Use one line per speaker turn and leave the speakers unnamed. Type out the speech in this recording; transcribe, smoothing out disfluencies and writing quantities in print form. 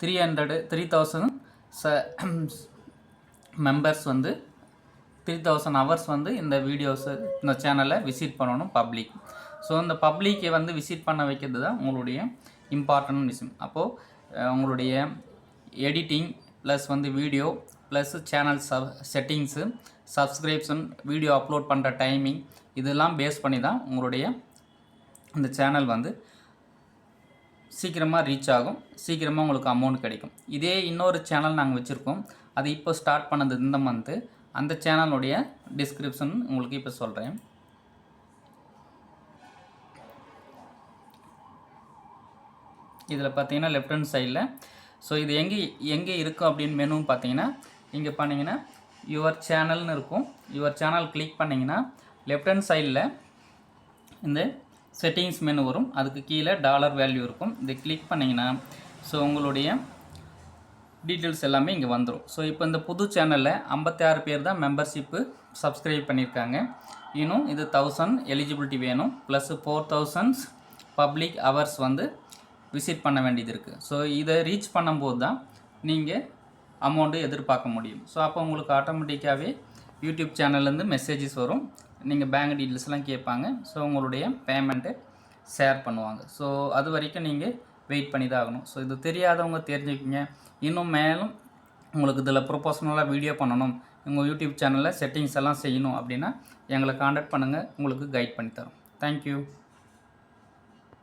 3000 members வந்து 3000 hours வந்து இந்த வீடியோஸை இந்த சேனலை விசிட் பண்ணணும் பப்ளிக். ஸோ இந்த பப்ளிக்கை வந்து விசிட் பண்ண வைக்கிறது தான் உங்களுடைய இம்பார்ட்டன்ட் விஷயம். அப்போது உங்களுடைய எடிட்டிங் ப்ளஸ் வந்து video plus channel settings, subscription, video upload பண்ணுற டைமிங், இதெல்லாம் பேஸ் பண்ணி தான் உங்களுடைய இந்த சேனல் வந்து சீக்கிரமாக ரீச் ஆகும், சீக்கிரமாக உங்களுக்கு அமௌண்ட் கிடைக்கும். இதே இன்னொரு சேனல் நாங்கள் வச்சுருக்கோம், அது இப்போ ஸ்டார்ட் பண்ணது இந்த மந்த்து. அந்த சேனலுடைய டிஸ்கிரிப்ஷன் உங்களுக்கு இப்போ சொல்கிறேன். இதில் பார்த்தீங்கன்னா லெஃப்ட் ஹேண்ட் சைடில், ஸோ இது எங்கே இருக்கும் அப்படின்னு மெனு பார்த்தீங்கன்னா, இங்கே பண்ணிங்கன்னா யுவர் சேனல்னு இருக்கும். யுவர் சேனல் கிளிக் பண்ணிங்கன்னா லெஃப்ட் ஹேண்ட் சைடில் இந்த செட்டிங்ஸ் மெனு வரும். அதுக்கு கீழே டாலர் வேல்யூ இருக்கும். இதை கிளிக் பண்ணிங்கன்னா ஸோ உங்களுடைய டீட்டெயில்ஸ் எல்லாமே இங்கே வந்துடும். ஸோ இப்போ இந்த புது சேனலில் 56 பேர் தான் மெம்பர்ஷிப்பு சப்ஸ்கிரைப் பண்ணியிருக்காங்க. இன்னும் இது 1000 எலிஜிபிலிட்டி வேணும், ப்ளஸ் 4000 பப்ளிக் ஹவர்ஸ் வந்து விசிட் பண்ண வேண்டியது இருக்குது. ஸோ இதை ரீச் பண்ணும்போது தான் நீங்கள் அமௌண்ட்டு எதிர்பார்க்க முடியும். ஸோ அப்போ உங்களுக்கு ஆட்டோமேட்டிக்காகவே யூடியூப் சேனல்லேருந்து மெசேஜஸ் வரும். நீங்கள் பேங்க் டீட்டெயில்ஸ்லாம் கேட்பாங்க. ஸோ உங்களுடைய பேமெண்ட்டை ஷேர் பண்ணுவாங்க. ஸோ அது வரைக்கும் நீங்கள் வெயிட் பண்ணி தான் ஆகணும். ஸோ இது தெரியாதவங்க தெரிஞ்சுக்கிங்க. இன்னும் மேலும் உங்களுக்கு இதில் ப்ரொபோஷனலாக வீடியோ பண்ணணும், உங்கள் யூடியூப் சேனலில் செட்டிங்ஸ் எல்லாம் செய்யணும் அப்படின்னா எங்களை காண்டாக்ட் பண்ணுங்கள், உங்களுக்கு கைட் பண்ணி தரோம். தேங்க்யூ.